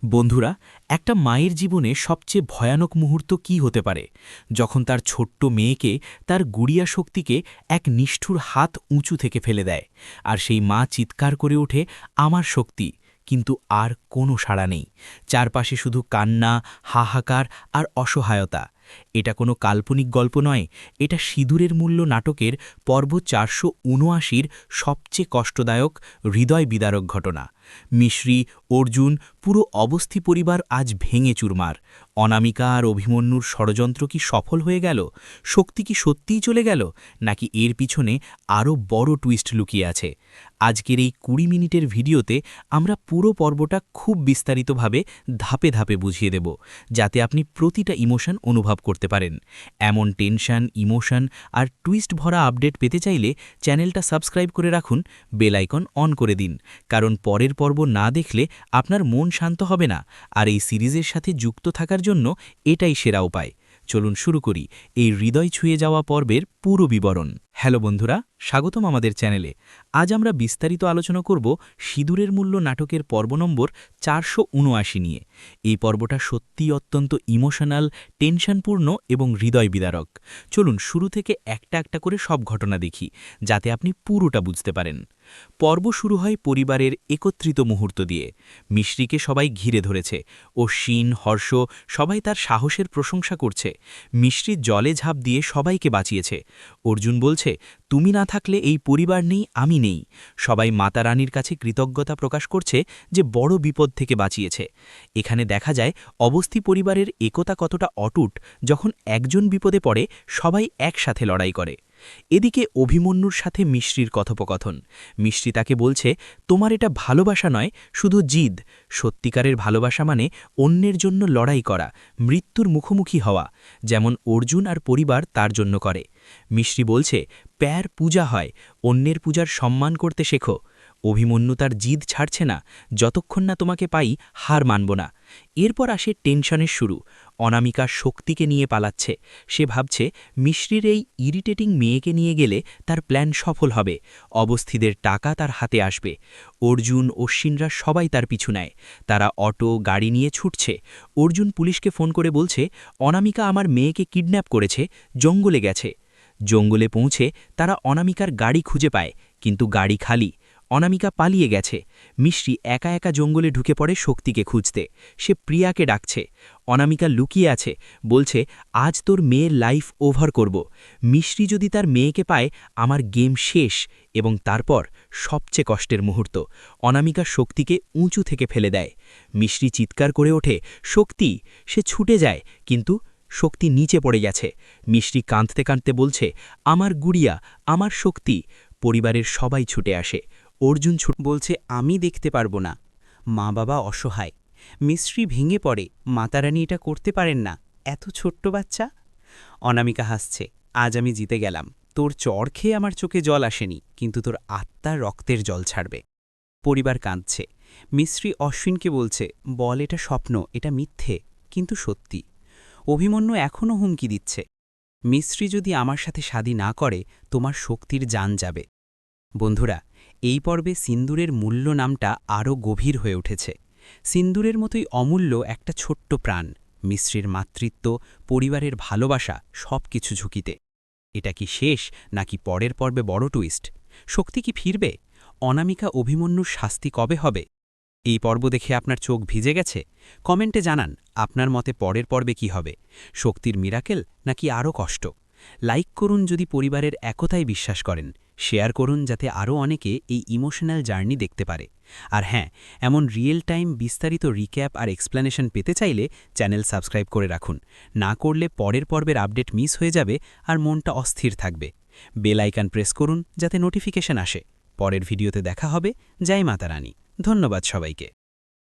বন্ধুরা, একটা মায়ের জীবনে সবচেয়ে ভয়ানক মুহূর্ত কি হতে পারে যখন তার ছোট্ট মেয়েকে, তার গুড়িয়া শক্তিকে এক নিষ্ঠুর হাত উঁচু থেকে ফেলে দেয়, আর সেই মা চিৎকার করে ওঠে, আমার শক্তি। কিন্তু আর কোনো সাড়া নেই। চারপাশে শুধু কান্না, হাহাকার আর অসহায়তা। এটা কোনো কাল্পনিক গল্প নয়, এটা সিঁদুরের মূল্য নাটকের পর্ব ৪৭৯-র সবচেয়ে কষ্টদায়ক, হৃদয় বিদারক ঘটনা। মিশ্রি, অর্জুন, পুরো অবস্থি পরিবার আজ ভেঙে চুরমার। অনামিকা আর অভিমন্যুর ষড়যন্ত্র কি সফল হয়ে গেল? শক্তি কি সত্যিই চলে গেল, নাকি এর পিছনে আরও বড় টুইস্ট লুকিয়ে আছে? আজকের এই ২০ মিনিটের ভিডিওতে আমরা পুরো পর্বটা খুব বিস্তারিতভাবে ধাপে ধাপে বুঝিয়ে দেব, যাতে আপনি প্রতিটা ইমোশন অনুভব করতে পারেন। এমন টেনশন, ইমোশন আর টুইস্ট ভরা আপডেট পেতে চাইলে চ্যানেলটা সাবস্ক্রাইব করে রাখুন, বেল আইকন অন করে দিন, কারণ পরের পর্ব না দেখলে আপনার মন শান্ত হবে না। আর এই সিরিজের সাথে যুক্ত থাকার জন্য এটাই সেরা উপায়। চলুন শুরু করি এই হৃদয় ছুঁয়ে যাওয়া পর্বের পুরো বিবরণ। হ্যালো বন্ধুরা, স্বাগতম আমাদের চ্যানেলে। আজ আমরা বিস্তারিত আলোচনা করব সিঁদুরের মূল্য নাটকের পর্ব নম্বর ৪৭৯ নিয়ে। এই পর্বটা সত্যিই অত্যন্ত ইমোশনাল, টেনশনপূর্ণ এবং হৃদয় বিদারক। চলুন শুরু থেকে একটা একটা করে সব ঘটনা দেখি, যাতে আপনি পুরোটা বুঝতে পারেন। পর্ব শুরু হয় পরিবারের একত্রিত মুহূর্ত দিয়ে। মিশ্রিকে সবাই ঘিরে ধরেছে। অশ্বিন, হর্ষ সবাই তার সাহসের প্রশংসা করছে। মিশ্রি জলে ঝাঁপ দিয়ে সবাইকে বাঁচিয়েছে। অর্জুন বলছে, তুমি না থাকলে এই পরিবার নেই, আমি নেই। সবাই মাতা রানীর কাছে কৃতজ্ঞতা প্রকাশ করছে যে বড় বিপদ থেকে বাঁচিয়েছে। এখানে দেখা যায় অবস্থি পরিবারের একতা কতটা অটুট। যখন একজন বিপদে পড়ে, সবাই একসাথে লড়াই করে। এদিকে অভিমন্যুর সাথে মিশ্রির কথোপকথন। মিশ্রি তাকে বলছে, তোমার এটা ভালোবাসা নয়, শুধু জিদ। সত্যিকারের ভালোবাসা মানে অন্যের জন্য লড়াই করা, মৃত্যুর মুখোমুখি হওয়া, যেমন অর্জুন আর পরিবার তার জন্য করে। মিশ্রি বলছে, প্যার পূজা হয়, অন্যের পূজার সম্মান করতে শেখো। অভিমন্যু তার জিদ ছাড়ছে না, যতক্ষণ না তোমাকে পাই হার মানব না। এরপর আসে টেনশনের শুরু। অনামিকা শক্তিকে নিয়ে পালাচ্ছে। সে ভাবছে মিশ্রির এই ইরিটেটিং মেয়েকে নিয়ে গেলে তার প্ল্যান সফল হবে, অবস্থিদের টাকা তার হাতে আসবে। অর্জুন, অশ্বিনরা সবাই তার পিছু নেয়। তারা অটো, গাড়ি নিয়ে ছুটছে। অর্জুন পুলিশকে ফোন করে বলছে, অনামিকা আমার মেয়েকে কিডন্যাপ করেছে, জঙ্গলে গেছে। জঙ্গলে পৌঁছে তারা অনামিকার গাড়ি খুঁজে পায়, কিন্তু গাড়ি খালি। অনামিকা পালিয়ে গেছে। মিশ্রি একা একা জঙ্গলে ঢুকে পড়ে শক্তিকে খুঁজতে। সে প্রিয়াকে ডাকছে। অনামিকা লুকিয়ে আছে, বলছে, আজ তোর মেয়ের লাইফ ওভার করব। মিশ্রি যদি তার মেয়েকে পায়, আমার গেম শেষ। এবং তারপর সবচেয়ে কষ্টের মুহূর্ত, অনামিকা শক্তিকে উঁচু থেকে ফেলে দেয়। মিশ্রি চিৎকার করে ওঠে, শক্তি! সে ছুটে যায়, কিন্তু শক্তি নিচে পড়ে গেছে। মিশ্রি কাঁদতে কাঁদতে বলছে, আমার গুড়িয়া, আমার শক্তি! পরিবারের সবাই ছুটে আসে। অর্জুন বলছে, আমি দেখতে পারবো না। মা বাবা অসহায়। মিশ্রি ভেঙে পড়ে, মাতারানী এটা করতে পারেন না, এত ছোট্ট বাচ্চা। অনামিকা হাসছে, আজ আমি জিতে গেলাম। তোর চড় খেয়ে আমার চোখে জল আসেনি, কিন্তু তোর আত্মার রক্তের জল ছাড়বে। পরিবার কাঁদছে। মিশ্রি অশ্বিনকে বলছে, বল এটা স্বপ্ন, এটা মিথ্যে, কিন্তু সত্যি। অভিমন্যু এখনও হুমকি দিচ্ছে, মিশ্রি যদি আমার সাথে শাদী না করে, তোমার শক্তির জান যাবে। বন্ধুরা, এই পর্বে সিন্দুরের মূল্য নামটা আরও গভীর হয়ে উঠেছে। সিন্দুরের মতোই অমূল্য একটা ছোট্ট প্রাণ, মিশ্রির মাতৃত্ব, পরিবারের ভালোবাসা, সব কিছু ঝুঁকিতে। এটা কি শেষ, নাকি পরের পর্বে বড় টুইস্ট? শক্তি কি ফিরবে? অনামিকা অভিমন্যুর শাস্তি কবে হবে? এই পর্ব দেখে আপনার চোখ ভিজে গেছে? কমেন্টে জানান আপনার মতে পরের পর্বে কি হবে, শক্তির মিরাকেল নাকি আরও কষ্ট। লাইক করুন যদি পরিবারের একতায় বিশ্বাস করেন, শেয়ার করুন যাতে আরও অনেকে এই ইমোশনাল জার্নি দেখতে পারে। আর হ্যাঁ, এমন রিয়েল টাইম বিস্তারিত রিক্যাপ আর এক্সপ্লেনেশন পেতে চাইলে চ্যানেল সাবস্ক্রাইব করে রাখুন। না করলে পরের পর্বের আপডেট মিস হয়ে যাবে আর মনটা অস্থির থাকবে। বেল আইকন প্রেস করুন যাতে নোটিফিকেশন আসে। পরের ভিডিওতে দেখা হবে। জয় মাতা রানী। ধন্যবাদ সবাইকে।